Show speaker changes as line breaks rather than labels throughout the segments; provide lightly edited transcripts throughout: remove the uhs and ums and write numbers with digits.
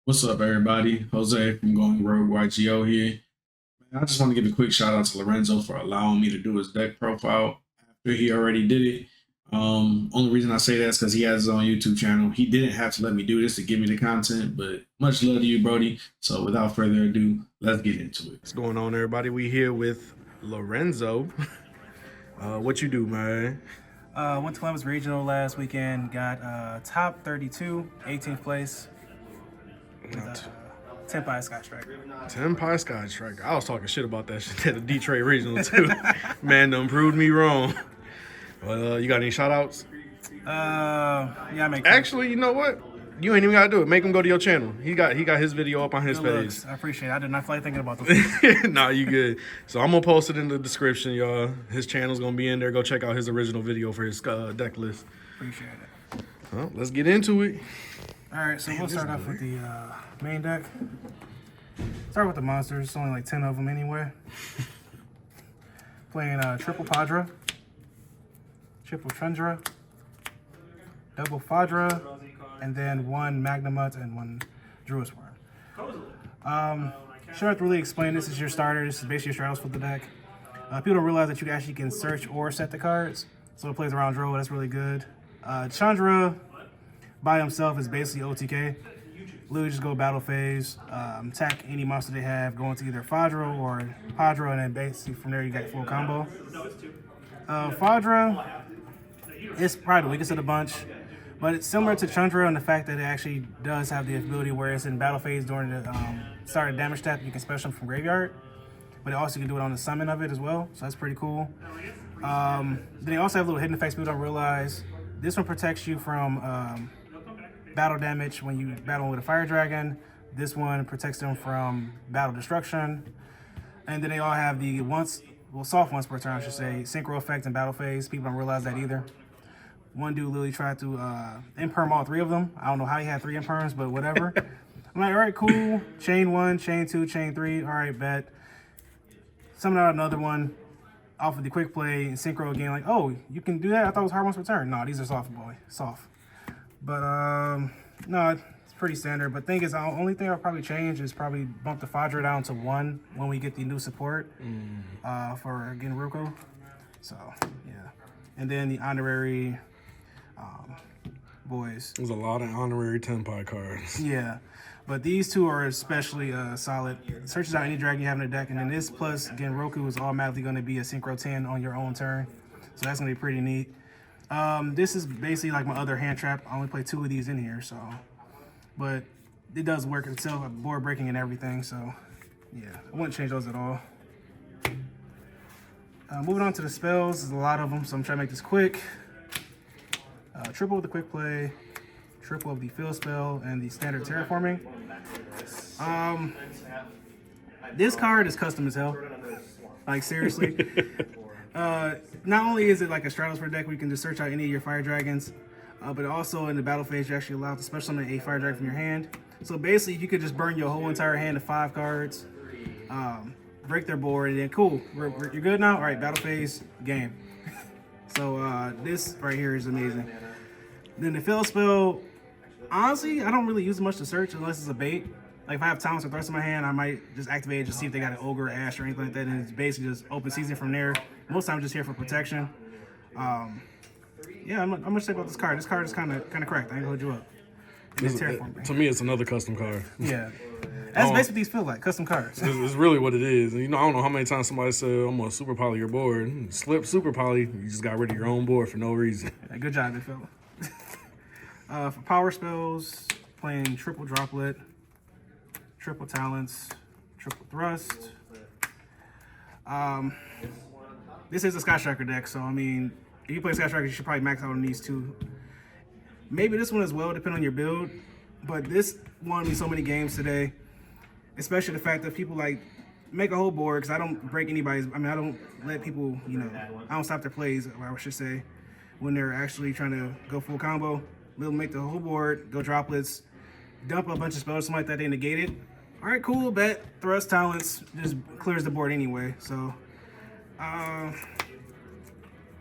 What's up, everybody? Jose from Going Rogue YGO here. Man, I just want to give a quick shout out to Lorenzo for allowing me to do his deck profile after he already did it. Only reason I say that is because he has his own YouTube channel. He didn't have to let me do this to give me the content, but much love to you, Brody. So without further ado, let's get into it.
What's going on, everybody? We here with Lorenzo. What you do, man?
Went to Columbus Regional last weekend. Got top 32, 18th place. With, Tenpai Sky Striker.
Tenpai Sky Striker. I was talking shit about that shit at the Detroit Regional too. Man, done proved me wrong. But you got any shout outs?
Yeah, I make.
Actually, you know what? You ain't even gotta do it. Make him go to your channel. He got his video up on his
Good
page.
looks. I appreciate it. I did not feel like thinking about those.
Nah, you good. So I'm gonna post it in the description, y'all. His channel's gonna be in there. Go check out his original video for his deck list.
Appreciate it.
Well, let's get into it.
All right, so we'll start off with the main deck. Start with the monsters. It's only like 10 of them anyway. Playing triple Padra, triple Tundra, double Fadra, and then one Magnamut and one Druid's Worm. Shouldn't have to really explain this. Is your starter. This is basically your straddles for the deck. People don't realize that you actually can search or set the cards. So it plays around draw. That's really good. Chandra by himself is basically OTK. Literally just go battle phase, attack any monster they have, go into either Fadra or Padra, and then basically from there you got full combo. Fadra is probably the weakest of the bunch, but it's similar to Chandra in the fact that it actually does have the ability where it's in battle phase during the start of damage step, you can special them from graveyard, but it also can do it on the summon of it as well, so that's pretty cool. Then they also have little hidden effects people don't realize. This one protects you from battle damage when you battle with a fire dragon. This one protects them from battle destruction. And then they all have the soft once per turn, I should say, synchro effect and battle phase. People don't realize that either. One dude literally tried to imperm all three of them. I don't know how he had 3 imperms, but whatever. I'm like, all right, cool. Chain 1, chain 2, chain 3. All right, bet. Summon out another one off of the quick play and synchro again. Like, oh, you can do that? I thought it was hard once per turn. No, these are soft, boy. Soft. But no, it's pretty standard. But thing is, the only thing I'll probably change is probably bump the Fadra down to 1 when we get the new support for Genruko. So yeah, and then the honorary boys.
There's a lot of honorary Tenpai cards.
Yeah, but these two are especially solid. Searches out any dragon you have in the deck, and then this plus Genroku is automatically going to be a Synchro 10 on your own turn. So that's going to be pretty neat. This is basically like my other hand trap. I only play 2 of these in here, so. But it does work itself, board breaking and everything, so yeah, I wouldn't change those at all. Moving on to the spells, there's a lot of them, so I'm trying to make this quick. Triple with the quick play, triple of the field spell, and the standard terraforming. This card is custom as hell. Like, seriously. Not only is it like a Stratos for deck where you can just search out any of your fire dragons, but also in the battle phase you're actually allowed to special summon a fire dragon from your hand. So basically you could just burn your whole entire hand of 5 cards, break their board, and then cool, you're good now? Alright, battle phase, game. So this right here is amazing. Then the field spell, honestly, I don't really use much to search unless it's a bait. Like if I have Talents or Thrust in my hand, I might just activate it, just see if they got an Ogre, Ash, or anything like that, and it's basically just open season from there. Most times just here for protection. Yeah, I'm gonna say about this card. This card is kind of cracked. I ain't gonna hold you up.
To me, it's another custom card.
Yeah, that's basically what these feel like, custom cards.
It's really what it is. And, I don't know how many times somebody said, I'm gonna super poly your board. Slip super poly, you just got rid of your own board for no reason.
Yeah, good job, big fella. For power spells, playing triple droplet, triple talents, triple thrust. This is a Sky Striker deck, so I mean, if you play Sky Striker, you should probably max out on these 2. Maybe this one as well, depending on your build. But this won me so many games today, especially the fact that people like make a whole board, because I don't break anybody's. I mean, I don't let people, I don't stop their plays, I should say, when they're actually trying to go full combo. They'll make the whole board, go droplets, dump a bunch of spells, something like that, they negate it. All right, cool, bet. Thrust talents just clears the board anyway, so.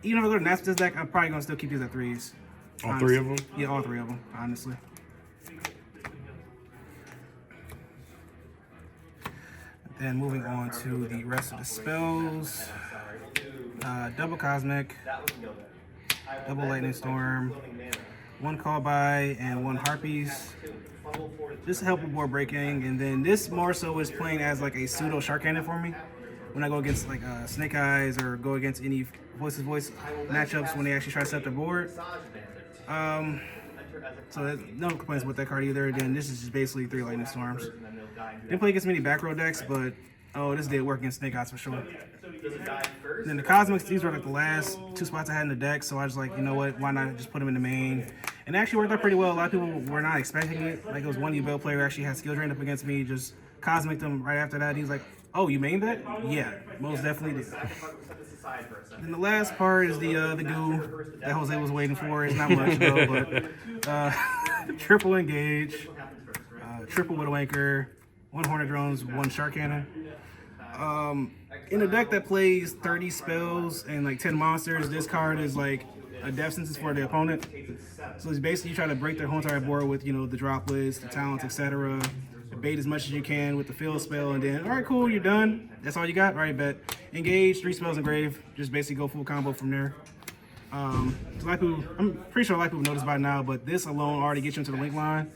Even if I go to Naspers deck, I'm probably gonna still keep these at 3s.
All 3 of them?
Yeah, all 3 of them, honestly. Then moving on to the rest of the spells. Double Cosmic, double Lightning Storm, one Call By, and one Harpies. Just to help with board breaking, and then this more so is playing as like a pseudo Shark Cannon for me when I go against like Snake Eyes or go against any voice matchups when they actually try to set the board. So no complaints with that card either. Then this is just basically 3 Lightning Storms. Didn't play against many back row decks, but this did work against Snake Eyes for sure. And then the Cosmics, these were like the last 2 spots I had in the deck, so I was like, you know what, why not just put them in the main? And it actually worked out pretty well. A lot of people were not expecting it. Like, it was one UBL player who actually had skill drain up against me, just Cosmic them right after that. He was like, oh, you main that? Yeah, most definitely did. And the last part is the goo that Jose was waiting for. It's not much though, but triple Engage, triple Widow Anchor, 1 Hornet Drones, 1 Shark Cannon. In a deck that plays 30 spells and like 10 monsters, this card is like a death sentence for the opponent. So it's basically you try to break their whole entire board with, the droplets, the talents, etc. Bait as much as you can with the field spell, and then, all right, cool, you're done. That's all you got? All right, bet. Engage, 3 spells engrave. Just basically go full combo from there. So a lot of people, I'm pretty sure a lot of people noticed by now, but this alone already gets you into the link line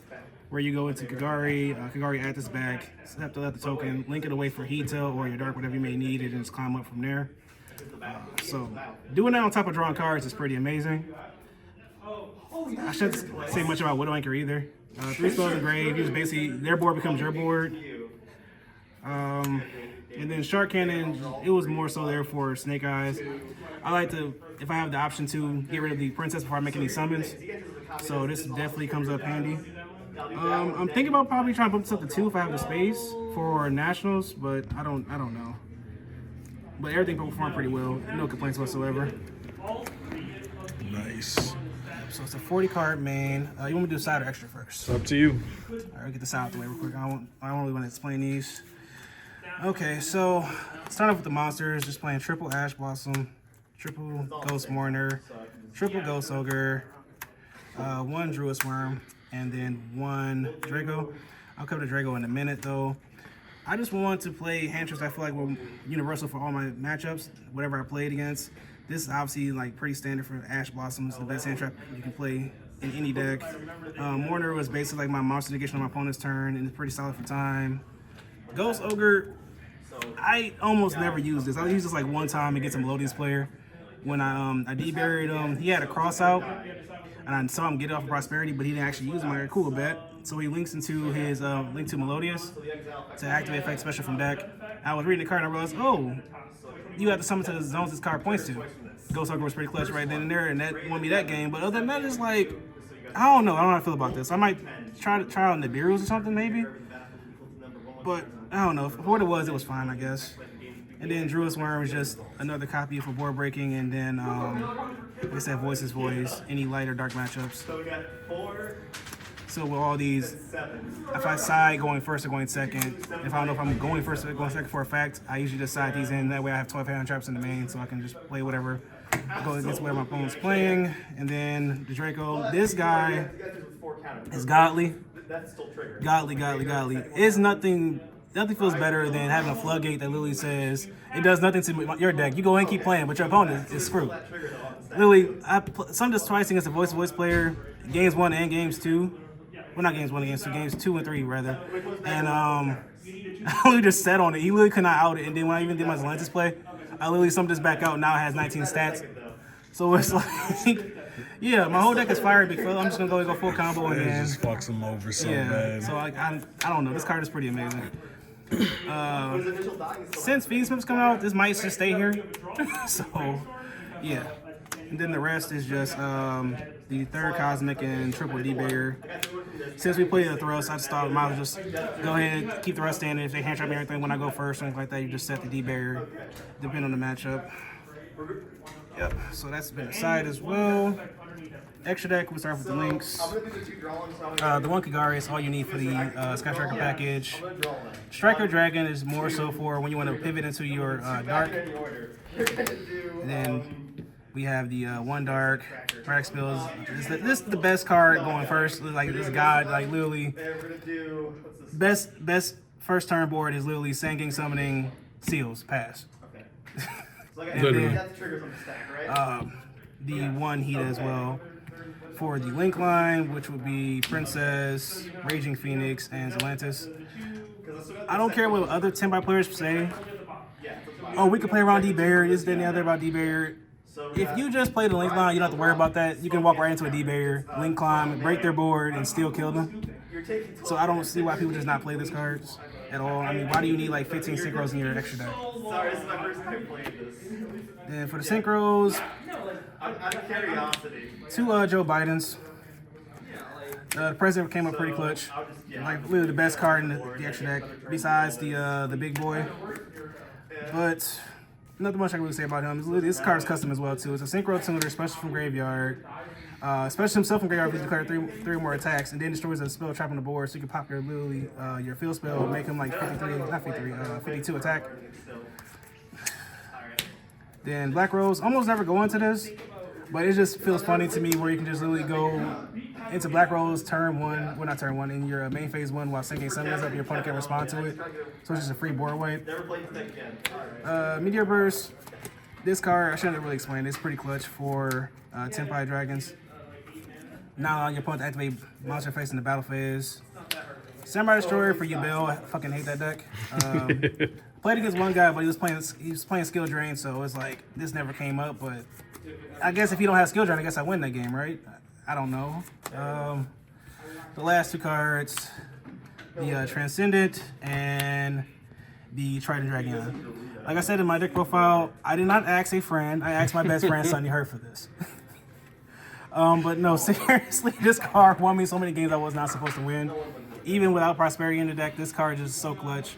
where you go into Kagari, Kagari add this back, have to let the token, link it away for Heatel or your dark, whatever you may need, and just climb up from there. So doing that on top of drawing cards is pretty amazing. I shouldn't say much about Widow Anchor either. 3 spells engrave, you just basically, their board becomes your board. And then Shark Cannon, it was more so there for Snake Eyes. I like to, if I have the option to, get rid of the Princess before I make any summons. So this definitely comes up handy. I'm thinking about probably trying to bump this up to 2 if I have the space for Nationals, but I don't know. But everything performed pretty well, no complaints whatsoever.
Nice.
So it's a 40 card main. You want me to do side or extra first?
It's up to you.
All right, get this out of the way real quick. I don't really want to explain these. Okay, so start off with the monsters. Just playing triple Ash Blossom, triple Ghost Mourner, triple Ghost Ogre, 1 Druid Worm, and then 1 Draco. I'll cover the Draco in a minute though. I just want to play hand traps I feel like were universal for all my matchups, whatever I played against. This is obviously like pretty standard for Ash Blossoms, the best hand trap you can play in any deck. Mourner was basically like my monster negation on my opponent's turn, and it's pretty solid for time. Ghost Ogre, I almost never use this. I used this like one time against a Melodious player. When I de-buried him, he had a cross out, and I saw him get it off of Prosperity, but he didn't actually use him. I got cool bet. So he links into his Link to Melodious to activate effect special from deck. I was reading the card and I realized, oh, you have to summon to the zones this card points to. Ghost Ogre was pretty clutch right then and there, and that won me that game. But other than that, it's like, I don't know how I feel about this. I might try out Nibiru's or something maybe. But I don't know. For what it was fine, I guess. And then Druid's Worm is just another copy for board breaking, and then like I said, Voice is Voice, any light or dark matchups. So with all these, if I side going first or going second, if I don't know if I'm going first or going second for a fact, I usually just side these in. That way I have 12 hand traps in the main, so I can just play whatever, go against whatever my opponent's playing. And then the Draco, this guy is godly. Godly. It's nothing feels better than having a floodgate that literally says it does nothing to your deck. You go ahead and keep playing, but your opponent is screwed. Literally, I summoned this twice against a voice player, games 1 and games 2. Well, not games 1 and games 2, games 2 and 3 rather. And I literally just sat on it. He literally could not out it. And then when I even did my Zelentis play, I literally summed this back out. Now it has 19 stats. So it's like, yeah, my whole deck is fire, big fella. I'm just gonna go full combo and then
just fucks him over so
yeah.
bad.
So I don't know. This card is pretty amazing. Since Phoenix Smith's coming out, this might just stay here. So yeah. And then the rest is just the 3rd Cosmic and triple D-Bear. Since we played the Thrust, I just thought I might as well just go ahead and keep the rest standing. If they hand trap me everything when I go first, things like that, you just set the D-Bear, depending on the matchup. Yep, so that's been aside as well. Extra deck, we start with the links. The 1 Kagari is all you need for the Sky Striker package. Striker Dragon is more so for when you want to pivot into your dark. And then we have the 1 dark, Rack Spills. This is the best card going first. Like this god, like literally best first turn board is literally Sanging summoning seals, pass.
Literally.
The one heat as well for the link line, which would be Princess, Raging Phoenix, and Atlantis. I don't care what other Tenpai players say. Oh, we could play around D-Barrier, this, that, and the other about D-Barrier. If you just play the link line, you don't have to worry about that. You can walk right into a D-Barrier, link climb, break their board, and still kill them. So I don't see why people just not play these cards at all. I mean, why do you need like 15 synchros in your extra deck?
Sorry, this is my first time playing this.
And for the synchros,
Out of curiosity.
2 Joe Bidens. The president came up pretty clutch. Like literally the best card in the extra deck, besides the big boy. But nothing much I can really say about him. This card is custom as well too. It's a synchro tuner, special from graveyard. Special himself from graveyard if you declare three or more attacks, and then destroys a spell trap on the board, so you can pop your literally your field spell, make him like 52 attack. Then Black Rose, almost never go into this, but it just feels funny to me where you can just literally go into Black Rose turn 1, well not turn 1, in your main phase 1 while Sengei summons up, your opponent can respond to it. So it's just a free board wipe. Meteor Burst, this card, I shouldn't really explain, it's pretty clutch for Tenpai Dragons. Now your opponent to activate monster face in the battle phase. Samurai Destroyer for Yubel, I fucking hate that deck. Played against one guy, but he was playing Skill Drain, so it's like this never came up. But I guess if you don't have Skill Drain, I guess I win that game, right? I don't know. The last 2 cards, the Transcendent and the Trident Dragon. Like I said in my deck profile, I did not ask a friend. I asked my best friend, Sonny Hurt, for this. But no, seriously, this card won me so many games I was not supposed to win. Even without Prosperity in the deck, this card is so clutch.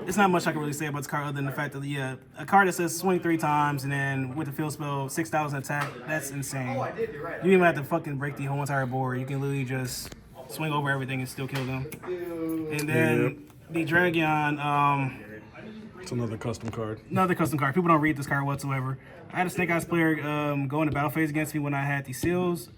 It's not much I can really say about this card other than the fact that, yeah, a card that says swing 3 times and then with the field spell, 6,000 attack, that's insane. You even have to fucking break the whole entire board. You can literally just swing over everything and still kill them. And then the Dragon,
It's another custom card.
another custom card. People don't read this card whatsoever. I had a Snake Eyes player go into battle phase against me when I had the seals.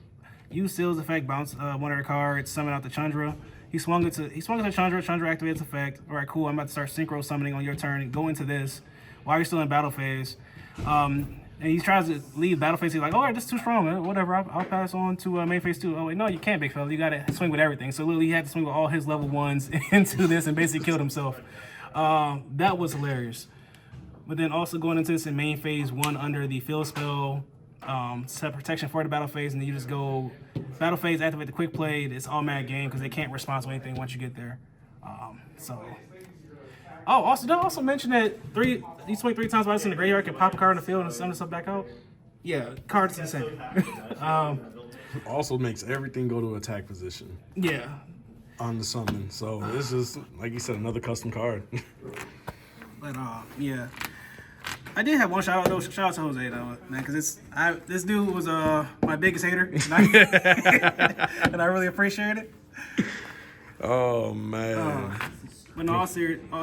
Use seals effect, bounce one of their cards, summon out the Chandra. He swung it to Chandra. Chandra activates effect. All right, cool. I'm about to start synchro summoning on your turn. Go into this while you're still in battle phase. And he tries to leave battle phase. He's like, all right, this is too strong. Whatever. I'll pass on to main phase 2. Oh wait, no, you can't, big fella. You got to swing with everything. So literally, he had to swing with all his level 1s into this and basically killed himself. That was hilarious. But then also going into this in main phase 1 under the field spell, set protection for the battle phase, and then you just go battle phase, activate the quick play. It's all mad game because they can't respond to anything once you get there. Also, did I also mention that you swing 3 times while it's in the graveyard, can pop a card in the field and summon stuff back out? Yeah, cards the same.
Also makes everything go to attack position
Yeah.
on the summon. So it's just, like you said, another custom card.
But yeah. I did have one shout out though. Shout out to Jose though, man, because this dude was my biggest hater, and I really appreciate it.
Oh man.
But in all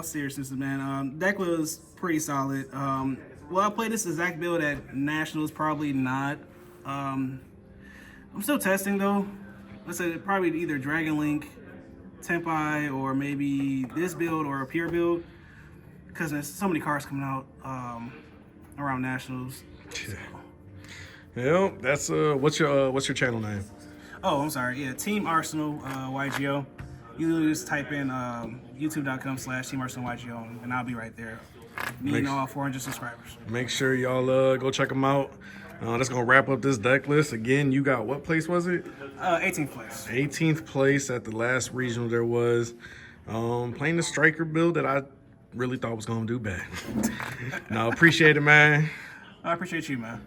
seriousness, man, deck was pretty solid. Will I play this exact build at Nationals? Probably not. I'm still testing though. Let's say probably either Dragon Link, Tenpai, or maybe this build or a pure build. Because there's so many cards coming out around Nationals.
Yeah, that's what's your channel name?
Oh, I'm sorry. Yeah, Team Arsenal YGO. You literally just type in youtube.com/Team Arsenal YGO, and I'll be right there. Me and all 400 subscribers.
Make sure y'all go check them out. That's gonna wrap up this deck list. Again, you got what place was it?
18th place.
18th place at the last regional there was. Playing the striker build that I really thought was gonna do bad. No, appreciate it, man.
I appreciate you, man.